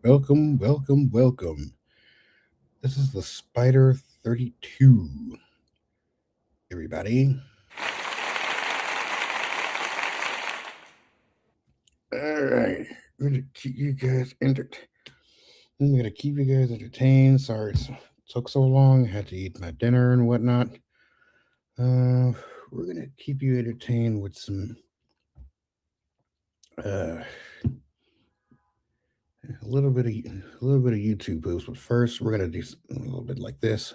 Welcome, welcome, welcome. This is the Spider 32. Everybody. All right. I'm going to keep you guys entertained. Sorry it took so long. I had to eat my dinner and whatnot. We're going to keep you entertained with some a little bit of YouTube posts, but first we're gonna do a little bit like this.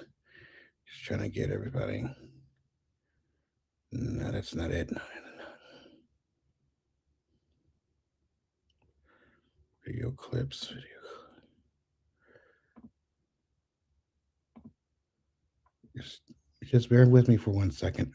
Just trying to get everybody. No, that's not it. Video clips. Just bear with me for 1 second.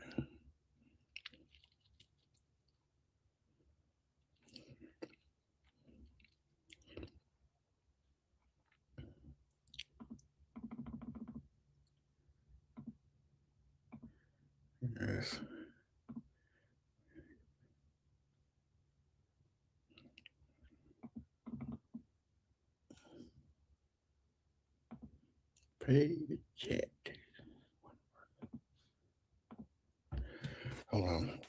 Yes. Pay the chat. Hold on.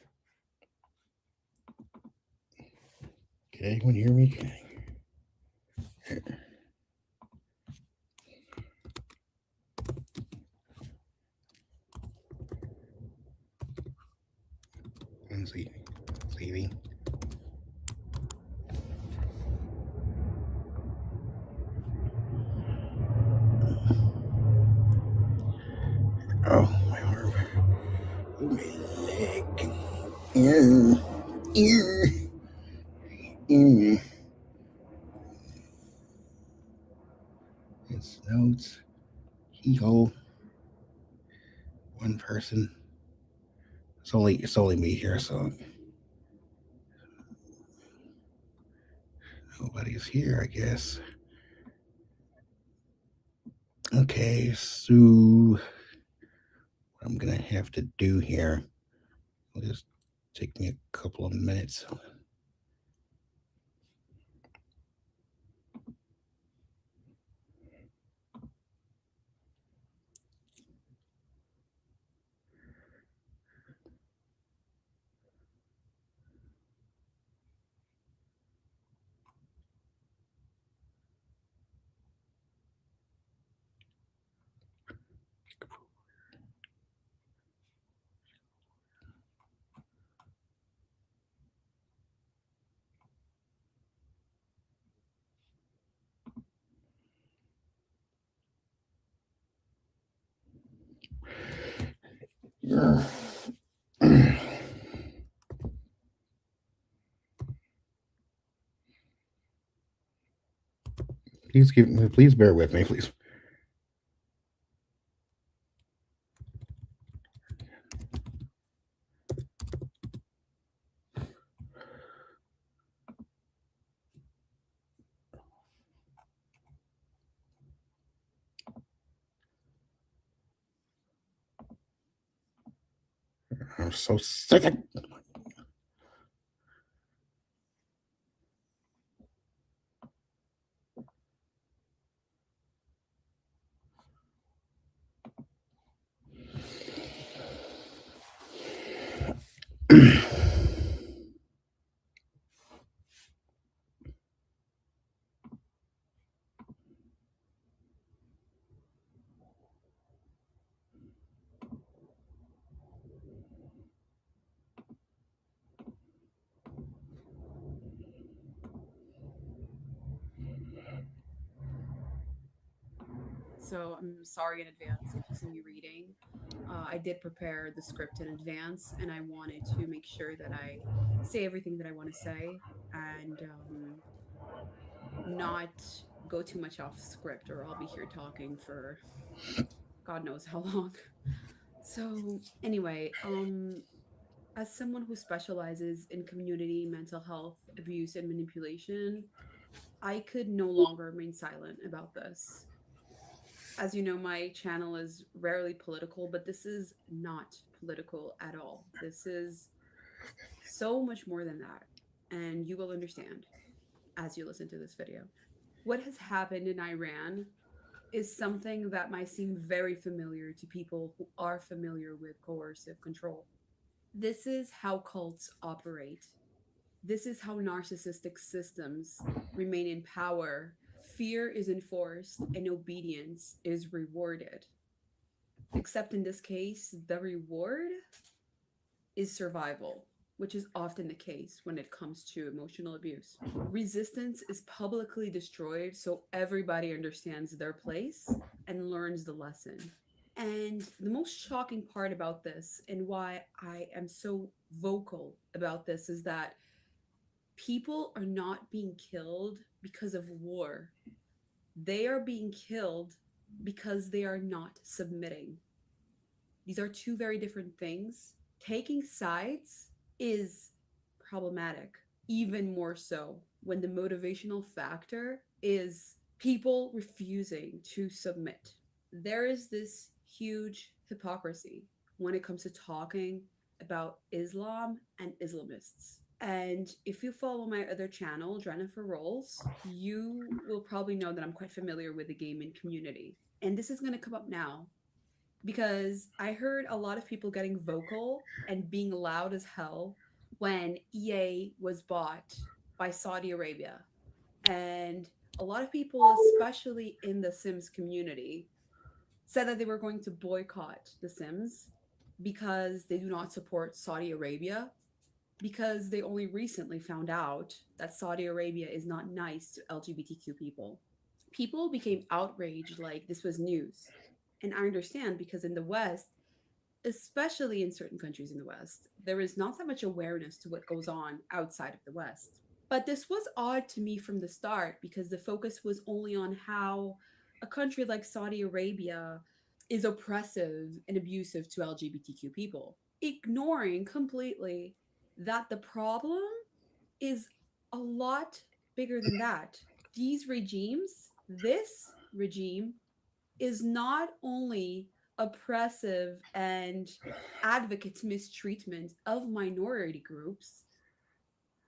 Can anyone hear me? Lindsay. Leaving. Oh, my arm. My leg. Ew. Ew. Ew. It's notes. Hee-ho. One person. It's only me here, so nobody's here, I guess. Okay, so what I'm gonna have to do here will just take me a couple of minutes. Please bear with me, please. I'm so sick of So I'm sorry in advance if you see me reading. I did prepare the script in advance, and I wanted to make sure that I say everything that I want to say and not go too much off script, or I'll be here talking for God knows how long. So anyway, as someone who specializes in community mental health abuse and manipulation, I could no longer remain silent about this. As you know, my channel is rarely political, but this is not political at all. This is so much more than that. And you will understand as you listen to this video. What has happened in Iran is something that might seem very familiar to people who are familiar with coercive control. This is how cults operate. This is how narcissistic systems remain in power. Fear is enforced and obedience is rewarded. Except in this case, the reward is survival, which is often the case when it comes to emotional abuse. Resistance is publicly destroyed so everybody understands their place and learns the lesson. And the most shocking part about this, and why I am so vocal about this, is that people are not being killed because of war. They are being killed because they are not submitting. These are two very different things. Taking sides is problematic, even more so when the motivational factor is people refusing to submit. There is this huge hypocrisy when it comes to talking about Islam and Islamists. And if you follow my other channel, Jennifer Rolls, you will probably know that I'm quite familiar with the gaming community. And this is going to come up now because I heard a lot of people getting vocal and being loud as hell when EA was bought by Saudi Arabia. And a lot of people, especially in the Sims community, said that they were going to boycott The Sims because they do not support Saudi Arabia, because they only recently found out that Saudi Arabia is not nice to LGBTQ people. People became outraged like this was news. And I understand because in the West, especially in certain countries in the West, there is not that much awareness to what goes on outside of the West. But this was odd to me from the start because the focus was only on how a country like Saudi Arabia is oppressive and abusive to LGBTQ people, ignoring completely that the problem is a lot bigger than that. These regimes, this regime, is not only oppressive and advocates mistreatment of minority groups,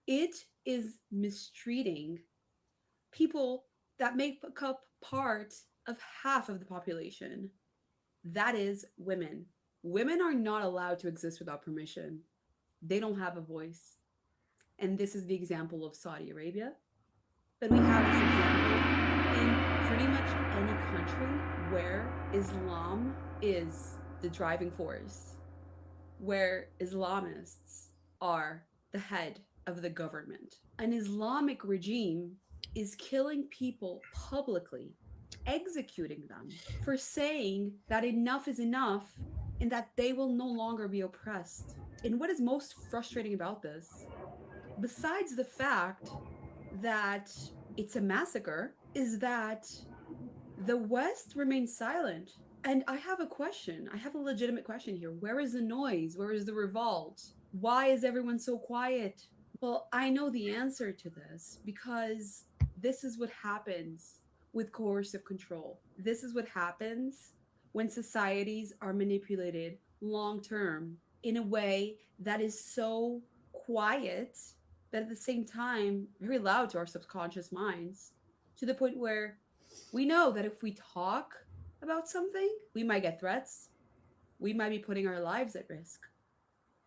it is mistreating people that make up part of half of the population. That is women. Women are not allowed to exist without permission. They don't have a voice. And this is the example of Saudi Arabia. But we have this example in pretty much any country where Islam is the driving force, where Islamists are the head of the government. An Islamic regime is killing people publicly, executing them for saying that enough is enough and that they will no longer be oppressed. And what is most frustrating about this, besides the fact that it's a massacre, is that the West remains silent. And I have a question. I have a legitimate question here. Where is the noise? Where is the revolt? Why is everyone so quiet? Well, I know the answer to this because this is what happens with coercive control. This is what happens when societies are manipulated long term in a way that is so quiet, but at the same time very loud to our subconscious minds, to the point where we know that if we talk about something, we might get threats, we might be putting our lives at risk,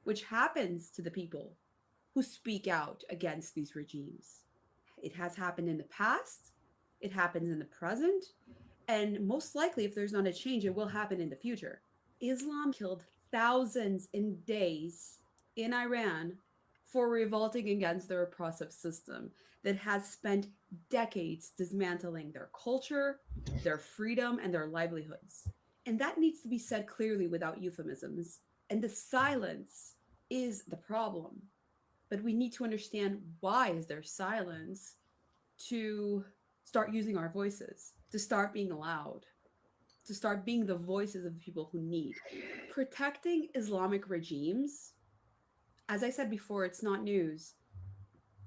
which happens to the people who speak out against these regimes. It has happened in the past, it happens in the present, and most likely, if there's not a change, it will happen in the future. Islam killed thousands in days in Iran for revolting against their oppressive system that has spent decades dismantling their culture, their freedom, and their livelihoods. And that needs to be said clearly without euphemisms. And the silence is the problem. But we need to understand why is there silence to start using our voices, to start being loud, to start being the voices of the people who need. Protecting Islamic regimes, as I said before, it's not news.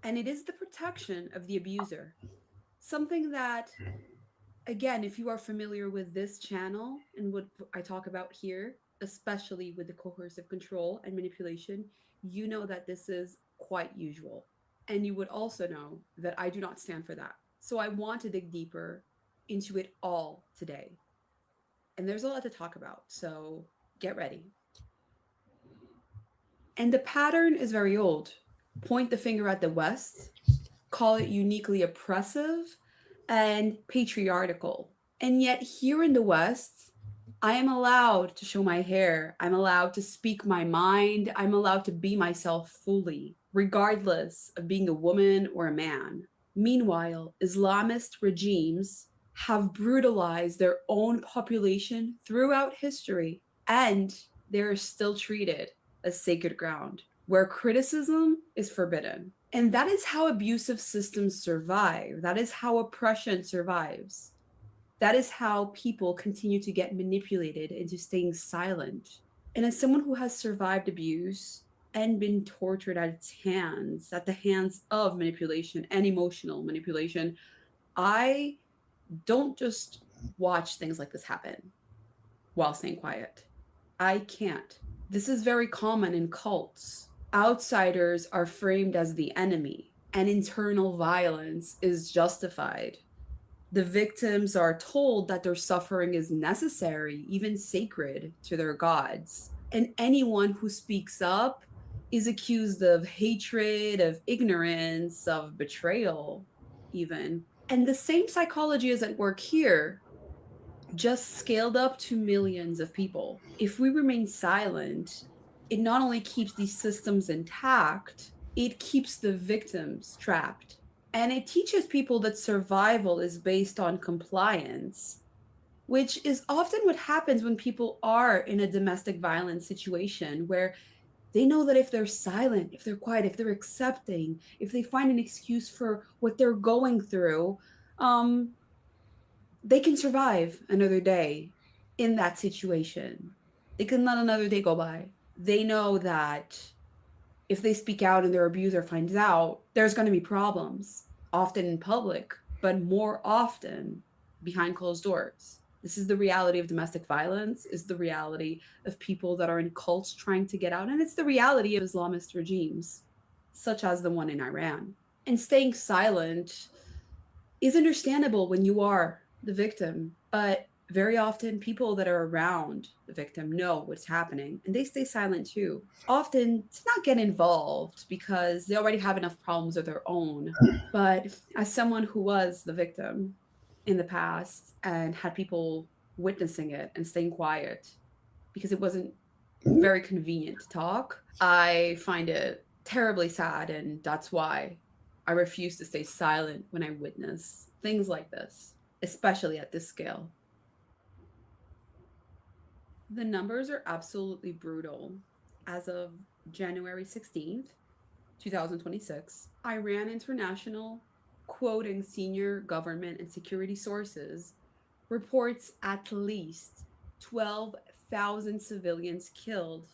And it is the protection of the abuser. Something that, again, if you are familiar with this channel and what I talk about here, especially with the coercive control and manipulation, you know that this is quite usual. And you would also know that I do not stand for that. So I want to dig deeper into it all today. And there's a lot to talk about, so get ready. And the pattern is very old. Point the finger at the West, call it uniquely oppressive and patriarchal. And yet, here in the West, I am allowed to show my hair. I'm allowed to speak my mind. I'm allowed to be myself fully, regardless of being a woman or a man. Meanwhile, Islamist regimes have brutalized their own population throughout history, and they are still treated as sacred ground, where criticism is forbidden. And that is how abusive systems survive. That is how oppression survives. That is how people continue to get manipulated into staying silent. And as someone who has survived abuse and been tortured at the hands of manipulation and emotional manipulation, I don't just watch things like this happen while staying quiet. I can't. This is very common in cults. Outsiders are framed as the enemy, and internal violence is justified. The victims are told that their suffering is necessary, even sacred, to their gods. And anyone who speaks up is accused of hatred, of ignorance, of betrayal, even. And the same psychology is at work here, just scaled up to millions of people. If we remain silent, it not only keeps these systems intact, it keeps the victims trapped. And it teaches people that survival is based on compliance, which is often what happens when people are in a domestic violence situation where they know that if they're silent, if they're quiet, if they're accepting, if they find an excuse for what they're going through, they can survive another day in that situation. They can let another day go by. They know that if they speak out and their abuser finds out, there's going to be problems, often in public, but more often behind closed doors. This is the reality of domestic violence, is the reality of people that are in cults trying to get out, and it's the reality of Islamist regimes, such as the one in Iran. And staying silent is understandable when you are the victim, but very often people that are around the victim know what's happening and they stay silent too. Often to not get involved because they already have enough problems of their own. But as someone who was the victim in the past and had people witnessing it and staying quiet because it wasn't very convenient to talk, I find it terribly sad, and that's why I refuse to stay silent when I witness things like this, especially at this scale. The numbers are absolutely brutal. As of January 16th, 2026, Iran International, quoting senior government and security sources, reports at least 12,000 civilians killed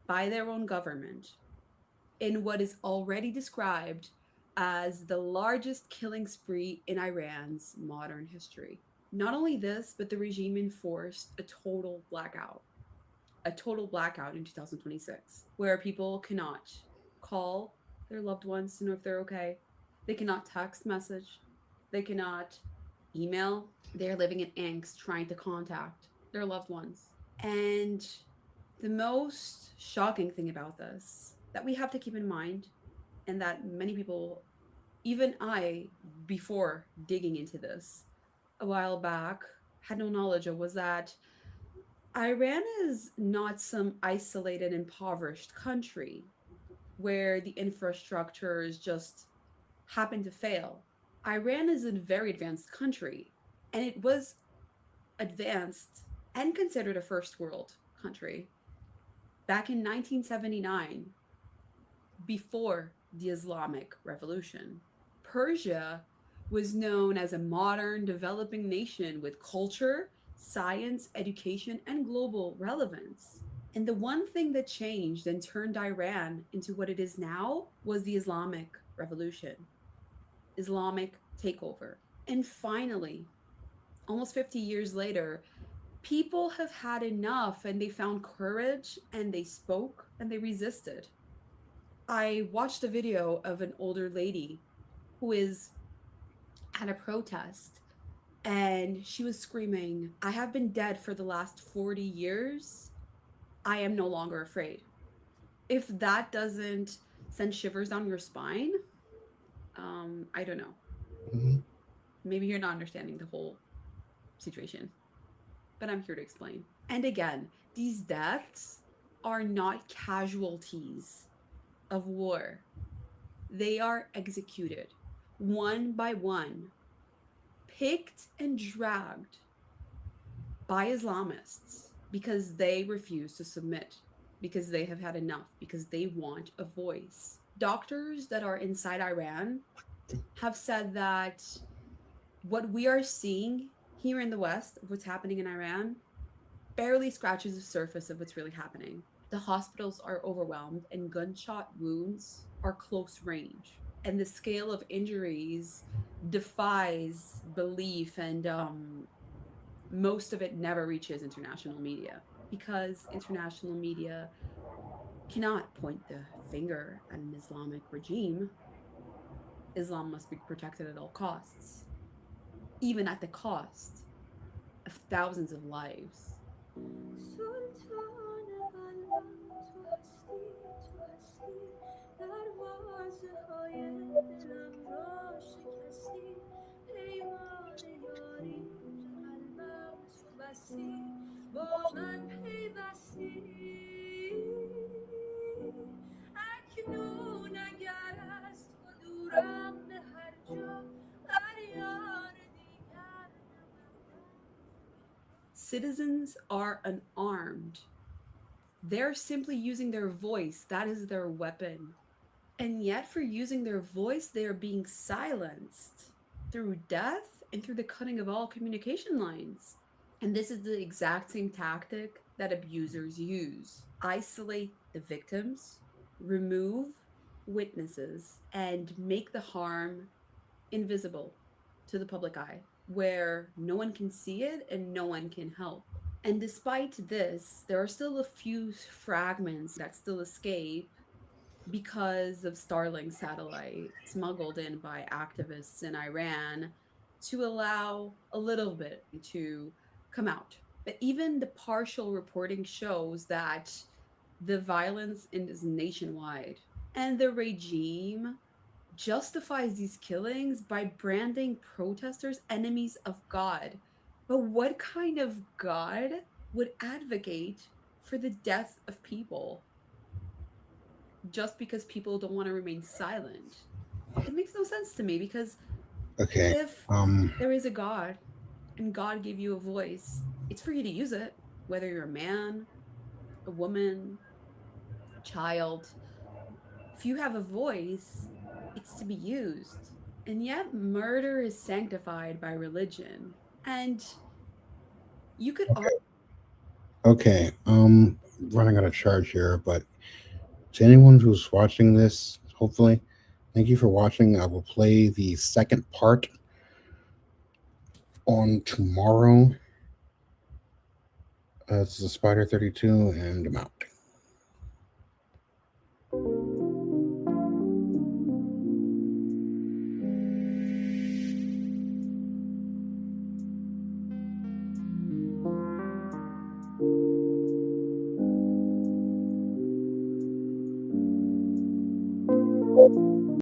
by their own government in what is already described as the largest killing spree in Iran's modern history. Not only this, but the regime enforced a total blackout in 2026, where people cannot call their loved ones to know if they're okay. They cannot text message. They cannot email. They're living in angst trying to contact their loved ones. And the most shocking thing about this that we have to keep in mind, and that many people, even I, before digging into this a while back, had no knowledge of, was that Iran is not some isolated, impoverished country where the infrastructures just happen to fail. Iran is a very advanced country, and it was advanced and considered a first world country back in 1979, before the Islamic Revolution. Persia was known as a modern, developing nation with culture, science, education, and global relevance. And the one thing that changed and turned Iran into what it is now was the Islamic Revolution, Islamic takeover. And finally, almost 50 years later, people have had enough and they found courage and they spoke and they resisted. I watched a video of an older lady who is at a protest and she was screaming, "I have been dead for the last 40 years. I am no longer afraid." If that doesn't send shivers down your spine, I don't know. Mhm. Maybe you're not understanding the whole situation, but I'm here to explain. And again, these deaths are not casualties of war. They are executed one by one, picked and dragged by Islamists because they refuse to submit, because they have had enough, because they want a voice. Doctors that are inside Iran have said that what we are seeing here in the West, of what's happening in Iran, barely scratches the surface of what's really happening. The hospitals are overwhelmed and gunshot wounds are close range. And the scale of injuries defies belief, and most of it never reaches international media because international media cannot point the finger at an Islamic regime. Islam must be protected at all costs, even at the cost of thousands of lives. سلطان قلبم تو هستی تو هستی دروازه های دلم را شکستی پیمان یاری که قلبم تو بستی با من پیوستی اکنون اگر از تو دورم به هر جا یار دیگر Citizens are unarmed. They're simply using their voice. That is their weapon. And yet, for using their voice, they are being silenced through death and through the cutting of all communication lines. And this is the exact same tactic that abusers use: isolate the victims, remove witnesses, and make the harm invisible to the public eye, where no one can see it and no one can help. And despite this, there are still a few fragments that still escape because of Starlink satellite smuggled in by activists in Iran to allow a little bit to come out. But even the partial reporting shows that the violence is nationwide. And the regime justifies these killings by branding protesters enemies of God. But what kind of God would advocate for the death of people just because people don't want to remain silent? It makes no sense to me, because Okay. if there is a God and God gave you a voice, it's for you to use it. whether you're a man, a woman, a child, if you have a voice, it's to be used. And yet, murder is sanctified by religion. And you could argue. Okay, running out of charge here, but to anyone who's watching this, hopefully, thank you for watching. I will play the second part on tomorrow. This is Spider 32, and I'm out.